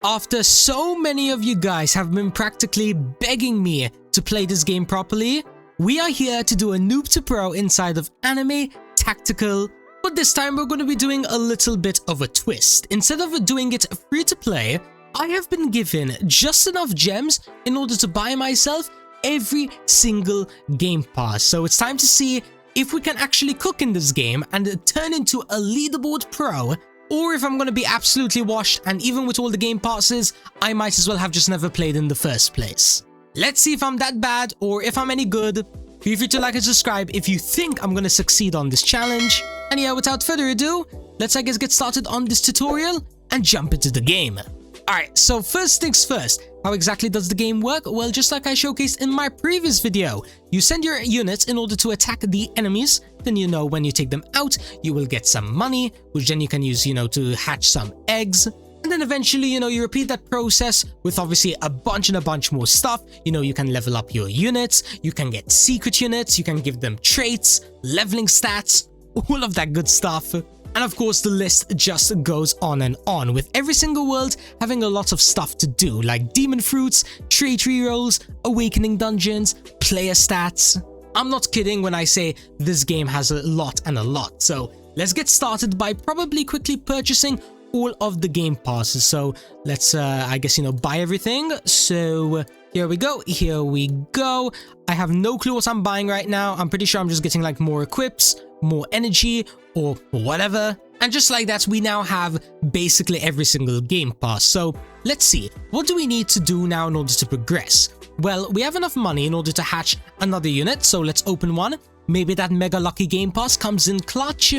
After so many of you guys have been practically begging me to play this game properly, we are here to do a noob to pro inside of Anime Tactical, but this time we're going to be doing a little bit of a twist. Instead of doing it free to play, I have been given just enough gems in order to buy myself every single game pass. So it's time to see if we can actually cook in this game and turn into a leaderboard pro, or if I'm going to be absolutely washed and even with all the game passes, I might as well have just never played in the first place. Let's see if I'm that bad or if I'm any good. Feel free to like and subscribe if you think I'm going to succeed on this challenge. And yeah, without further ado, let's I guess get started on this tutorial and jump into the game. Alright, so first things first, how exactly does the game work? Well, just like I showcased in my previous video, you send your units in order to attack the enemies, then when you take them out, you will get some money, which then you can use, to hatch some eggs. And then eventually, you repeat that process with obviously a bunch more stuff. You can level up your units, you can get secret units, you can give them traits, leveling stats, all of that good stuff. And of course, the list just goes on and on, with every single world having a lot of stuff to do, like demon fruits, trait rerolls, awakening dungeons, player stats. I'm not kidding when I say this game has a lot and a lot. So let's get started by probably quickly purchasing all of the game passes. So let's, I guess, buy everything. So here we go. I have no clue what I'm buying right now. I'm pretty sure I'm just getting like more equips, more energy, or whatever. And just like that, we now have basically every single game pass. So let's see, what do we need to do now in order to progress? Well, we have enough money in order to hatch another unit, so let's open one. Maybe that mega lucky game pass comes in clutch.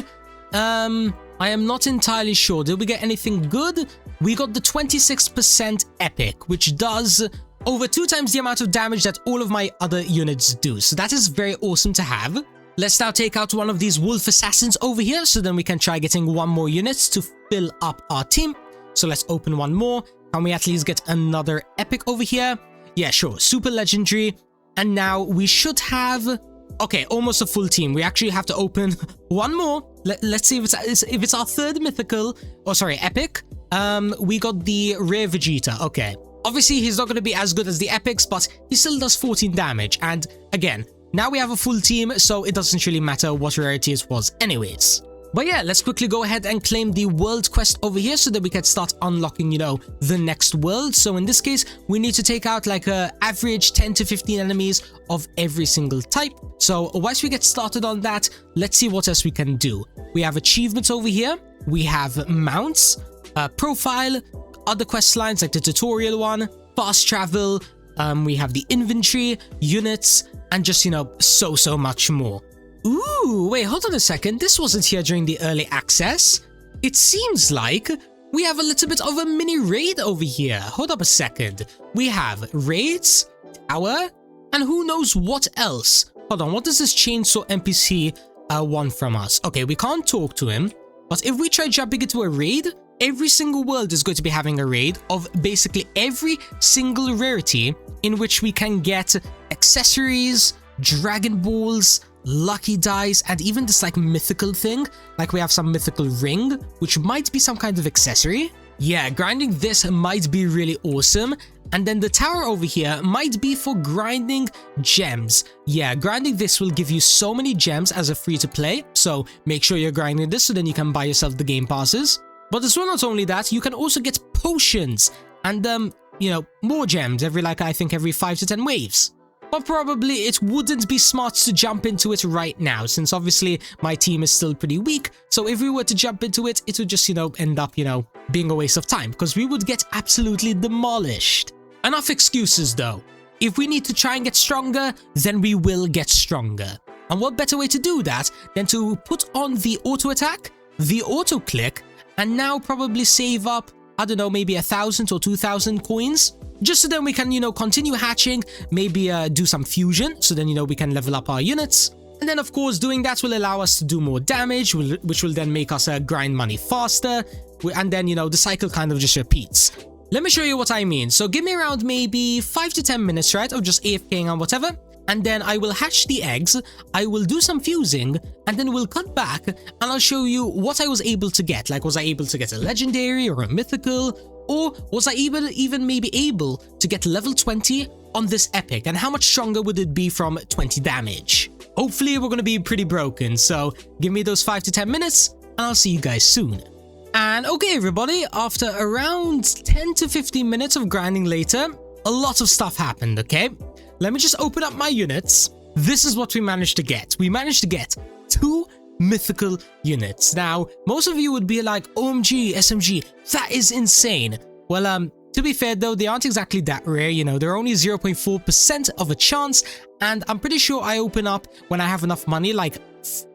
I am not entirely sure. Did we get anything good? We got the 26% epic, which does over 2 times the amount of damage that all of my other units do. So that is very awesome to have. Let's now take out one of these wolf assassins over here, so then we can try getting one more units to fill up our team. So let's open one more. Can we at least get another epic over here? Yeah, sure. Super legendary. And now we should have, okay, almost a full team. We actually have to open one more. Let's see if it's our third mythical, epic. We got the rare Vegeta. Okay. Obviously, he's not going to be as good as the epics, but he still does 14 damage. And again, now we have a full team, so it doesn't really matter what rarity it was anyways. But yeah, let's quickly go ahead and claim the world quest over here so that we can start unlocking, the next world. So in this case, we need to take out like a average 10 to 15 enemies of every single type. So once we get started on that, let's see what else we can do. We have achievements over here. We have mounts, profile, other quest lines like the tutorial one, fast travel. We have the inventory, units, and just, so much more. Ooh, wait, hold on a second. This wasn't here during the early access. It seems like we have a little bit of a mini raid over here. Hold up a second. We have raids, tower, and who knows what else. Hold on, what does this chainsaw NPC want from us? Okay, we can't talk to him, but if we try jumping into a raid, every single world is going to be having a raid of basically every single rarity in which we can get accessories, Dragon Balls, lucky dice, and even this like mythical thing. Like we have some mythical ring, which might be some kind of accessory. Yeah, grinding this might be really awesome. And then the tower over here might be for grinding gems. Yeah, grinding this will give you so many gems as a free to play. So make sure you're grinding this so then you can buy yourself the game passes. But as well, not only that, you can also get potions and, more gems I think every 5 to 10 waves. But probably it wouldn't be smart to jump into it right now, since obviously my team is still pretty weak. So if we were to jump into it, it would just, end up, being a waste of time, because we would get absolutely demolished. Enough excuses though. If we need to try and get stronger, then we will get stronger. And what better way to do that than to put on the auto attack, the auto click, and now probably save up, I don't know, maybe 1,000 or 2,000 coins. Just so then we can, continue hatching, maybe do some fusion, so then, we can level up our units. And then, of course, doing that will allow us to do more damage, which will then make us grind money faster. And then, the cycle kind of just repeats. Let me show you what I mean. So give me around maybe 5 to 10 minutes, right, of just AFKing and whatever. And then I will hatch the eggs, I will do some fusing, and then we'll cut back and I'll show you what I was able to get. Like, was I able to get a legendary or a mythical Or was I even maybe able to get level 20 on this epic? And how much stronger would it be from 20 damage? Hopefully we're going to be pretty broken, so give me those 5 to 10 minutes and I'll see you guys soon. And okay everybody, after around 10 to 15 minutes of grinding later, a lot of stuff happened, okay? Let me just open up my units. This is what we managed to get. We managed to get 2 mythical units. Now, most of you would be like, OMG, SMG, that is insane. Well, to be fair though, they aren't exactly that rare, you know, they're only 0.4% of a chance, and I'm pretty sure I open up when I have enough money, like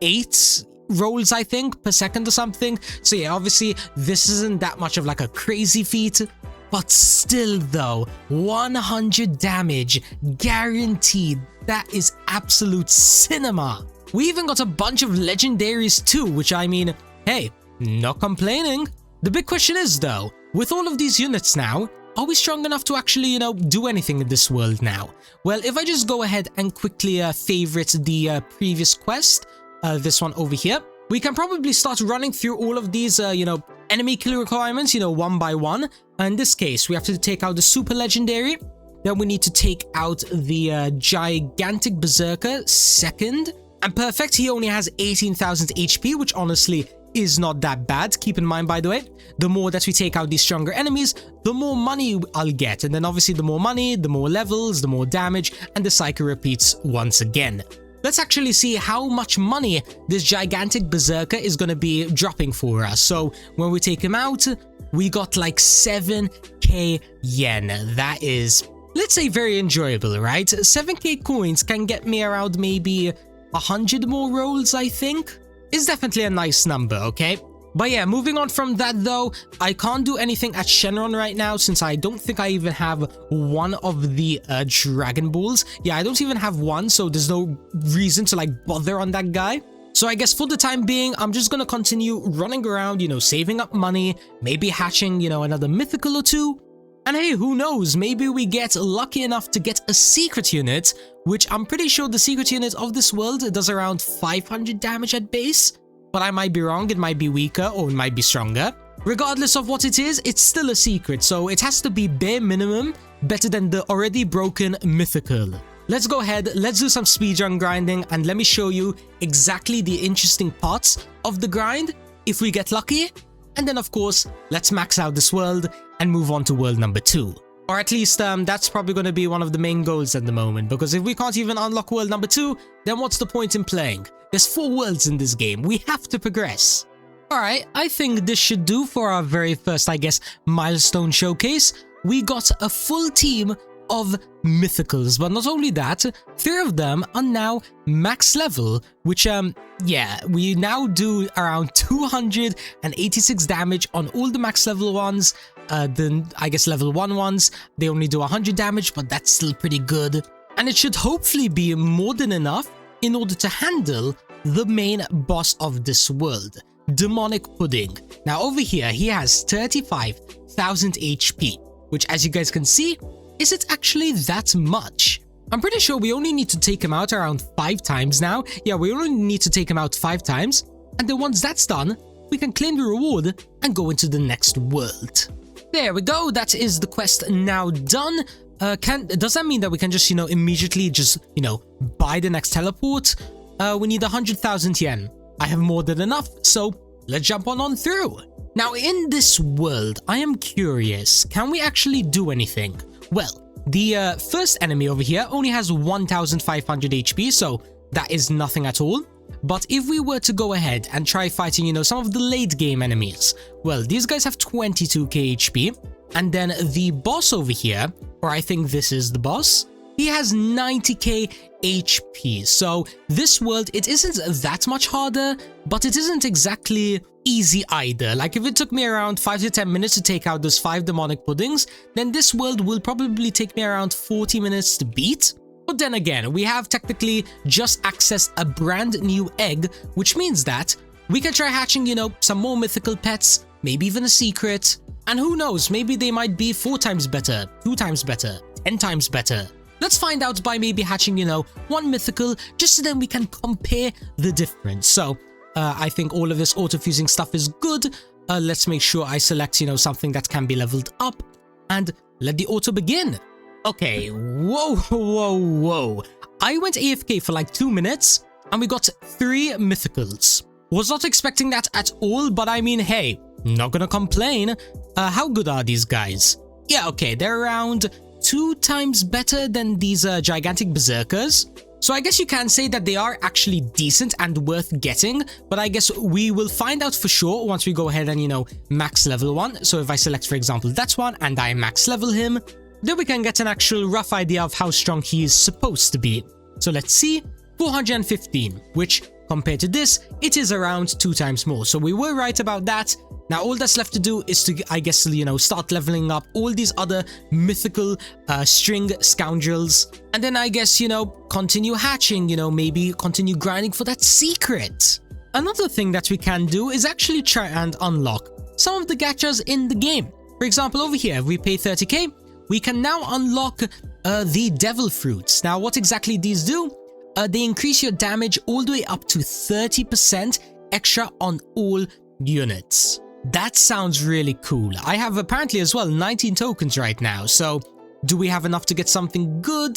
8 rolls, I think, per second or something. So yeah, obviously, this isn't that much of like a crazy feat, but still though, 100 damage, guaranteed. That is absolute cinema. We even got a bunch of legendaries too, which I mean, hey, not complaining. The big question is though, with all of these units now, are we strong enough to actually, you know, do anything in this world now? Well, if I just go ahead and quickly favorite the previous quest, this one over here, we can probably start running through all of these, you know, enemy kill requirements, you know, one by one. In this case, we have to take out the super legendary. Then we need to take out the gigantic berserker second. And perfect, he only has 18,000 HP, which honestly is not that bad. Keep in mind, by the way, the more that we take out these stronger enemies, the more money I'll get. And then obviously the more money, the more levels, the more damage, and the cycle repeats once again. Let's actually see how much money this gigantic berserker is going to be dropping for us. So when we take him out, we got like 7k yen. That is, let's say, very enjoyable, right? 7k coins can get me around maybe 100 more rolls, I think. It's definitely a nice number, okay? But yeah, moving on from that though, I can't do anything at Shenron right now since I don't think I even have one of the Dragon Balls. Yeah, I don't even have one, so there's no reason to like bother on that guy. So I guess for the time being, I'm just gonna continue running around, you know, saving up money, maybe hatching, you know, another mythical or two. And hey, who knows, maybe we get lucky enough to get a secret unit, which I'm pretty sure the secret unit of this world does around 500 damage at base. But I might be wrong, it might be weaker or it might be stronger. Regardless of what it is, it's still a secret, so it has to be bare minimum better than the already broken mythical. Let's go ahead, let's do some speedrun grinding, and let me show you exactly the interesting parts of the grind if we get lucky. And then of course, let's max out this world and move on to world number 2. Or at least that's probably going to be one of the main goals at the moment, because if we can't even unlock world number 2, then what's the point in playing? There's 4 worlds in this game, we have to progress. Alright, I think this should do for our very first, I guess, milestone showcase. We got a full team of mythicals, but not only that, 3 of them are now max level, which yeah, we now do around 286 damage on all the max level ones. The I guess level 1 ones, they only do 100 damage, but that's still pretty good, and it should hopefully be more than enough in order to handle the main boss of this world, Demonic Pudding. Now over here, he has 35,000 HP, which as you guys can see, is it actually that much? I'm pretty sure we only need to take him out around 5 times now. Yeah, we only need to take him out 5 times. And then once that's done, we can claim the reward and go into the next world. There we go, that is the quest now done. Does that mean that we can just, you know, immediately just, you know, buy the next teleport? We need 100,000 yen. I have more than enough, so let's jump on through. Now in this world, I am curious, can we actually do anything? Well, the first enemy over here only has 1,500 HP, so that is nothing at all. But if we were to go ahead and try fighting, you know, some of the late game enemies, well, these guys have 22k HP. And then the boss over here, or I think this is the boss, he has 90k HP. So this world, it isn't that much harder, but it isn't exactly easy either. Like if it took me around 5 to 10 minutes to take out those 5 demonic puddings, then this world will probably take me around 40 minutes to beat. But then again, we have technically just accessed a brand new egg, which means that we can try hatching, you know, some more mythical pets, maybe even a secret. And who knows, maybe they might be 4 times better, 2 times better, 10 times better. Let's find out by maybe hatching, you know, 1 mythical, just so then we can compare the difference. So, I think all of this auto-fusing stuff is good. Let's make sure I select, something that can be leveled up and let the auto begin. Okay, whoa. I went AFK for like 2 minutes and we got 3 mythicals. Was not expecting that at all, but I mean, hey, not gonna complain. How good are these guys? Yeah, okay, they're around 2 times better than these gigantic berserkers. So I guess you can say that they are actually decent and worth getting, but I guess we will find out for sure once we go ahead and, max level one. So if I select, for example, that one and I max level him, then we can get an actual rough idea of how strong he is supposed to be. So let's see, 415, which compared to this, it is around 2 times more. So we were right about that. Now, all that's left to do is to, I guess, start leveling up all these other mythical string scoundrels. And then I guess, continue hatching, maybe continue grinding for that secret. Another thing that we can do is actually try and unlock some of the gachas in the game. For example, over here, if we pay 30k, we can now unlock the devil fruits. Now, what exactly these do? They increase your damage all the way up to 30% extra on all units. That sounds really cool. I have apparently as well 19 tokens right now. So do we have enough to get something good?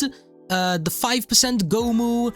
The 5% Gomu.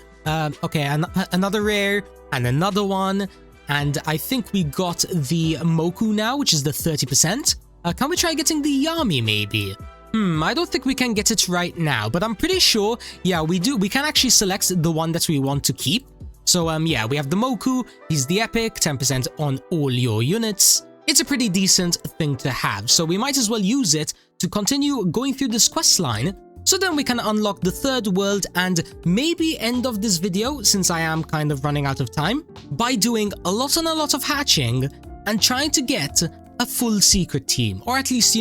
Okay, another rare and another one. And I think we got the Moku now, which is the 30%. Can we try getting the Yami maybe? I don't think we can get it right now, but I'm pretty sure, yeah, we do. We can actually select the one that we want to keep. So, yeah, we have the Moku. He's the epic, 10% on all your units. It's a pretty decent thing to have, so we might as well use it to continue going through this quest line. So then we can unlock the 3rd world and maybe end of this video, since I am kind of running out of time, by doing a lot of hatching and trying to get a full secret team, or at least,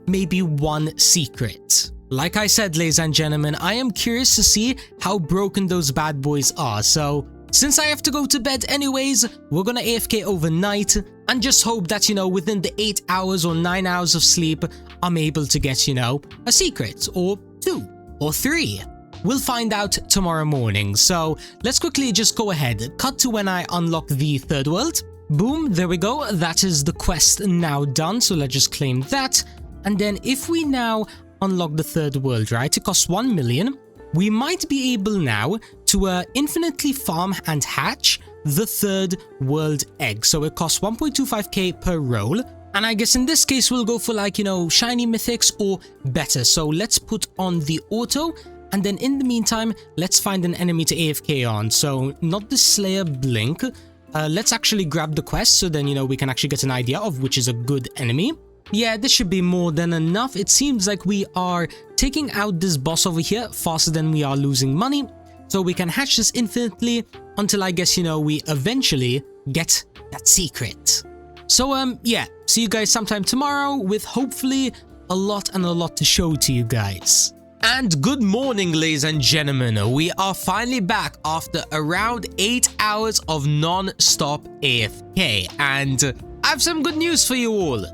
maybe 1 secret. Like I said, ladies and gentlemen, I am curious to see how broken those bad boys are, so since I have to go to bed anyways, we're gonna AFK overnight and just hope that, within the 8 hours or 9 hours of sleep, I'm able to get, a secret, or 2, or 3. We'll find out tomorrow morning, so let's quickly just go ahead, cut to when I unlock the 3rd world. Boom, there we go, that is the quest now done, so let's just claim that. And then if we now unlock the 3rd world, right, it costs 1 million, we might be able now to infinitely farm and hatch the 3rd world egg. So it costs 1.25k per roll. And I guess in this case, we'll go for like, shiny mythics or better. So let's put on the auto. And then in the meantime, let's find an enemy to AFK on. So not the Slayer Blink. Let's actually grab the quest. So then, we can actually get an idea of which is a good enemy. Yeah, this should be more than enough. It seems like we are taking out this boss over here faster than we are losing money. So we can hatch this infinitely until I guess, we eventually get that secret. So, yeah, see you guys sometime tomorrow with hopefully a lot to show to you guys. And good morning, ladies and gentlemen. We are finally back after around 8 hours of non-stop AFK. And I have some good news for you all.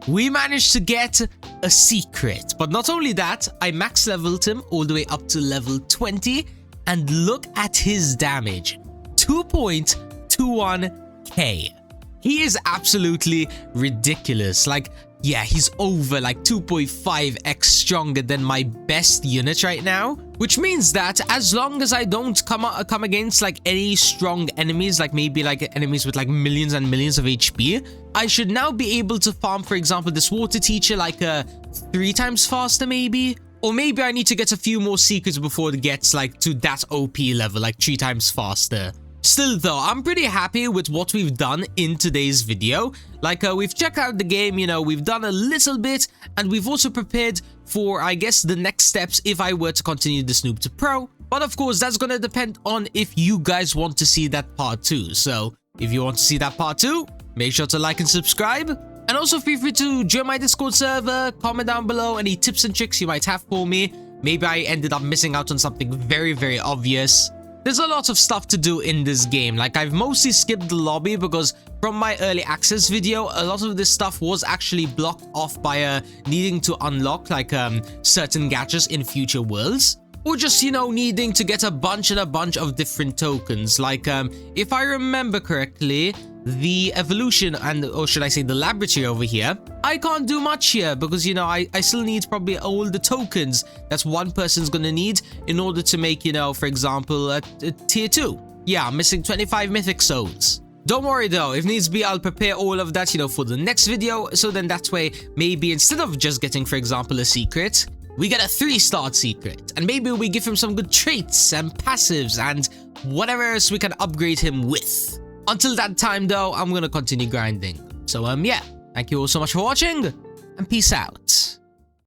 We managed to get a secret, but not only that, I max leveled him all the way up to level 20, and look at his damage, 2.21k. He is absolutely ridiculous. Like, yeah, he's over like 2.5x stronger than my best unit right now, which means that as long as I don't come against like any strong enemies, like maybe like enemies with like millions and millions of HP, I should now be able to farm, for example, this water teacher like 3 times faster maybe. Or maybe I need to get a few more secrets before it gets like to that OP level, like 3 times faster. Still though, I'm pretty happy with what we've done in today's video. Like, we've checked out the game, we've done a little bit, and we've also prepared for, I guess, the next steps if I were to continue this Noob to Pro. But of course, that's gonna depend on if you guys want to see that part 2. So, if you want to see that part 2, make sure to like and subscribe. And also feel free to join my Discord server, comment down below any tips and tricks you might have for me. Maybe I ended up missing out on something very obvious. There's a lot of stuff to do in this game. Like, I've mostly skipped the lobby because from my early access video, a lot of this stuff was actually blocked off by needing to unlock like certain gadgets in future worlds. Or just, needing to get a bunch of different tokens. Like, if I remember correctly, the evolution or should I say the laboratory over here, I can't do much here because, you know, I still need probably all the tokens that's one person's gonna need in order to make, you know, for example, a tier 2. Yeah, I'm missing 25 mythic souls. Don't worry though, if needs be, I'll prepare all of that, you know, for the next video. So then that way, maybe instead of just getting, for example, a secret, we get a 3-star secret. And maybe we give him some good traits and passives and whatever else we can upgrade him with. Until that time though, I'm gonna continue grinding. So yeah, thank you all so much for watching and peace out.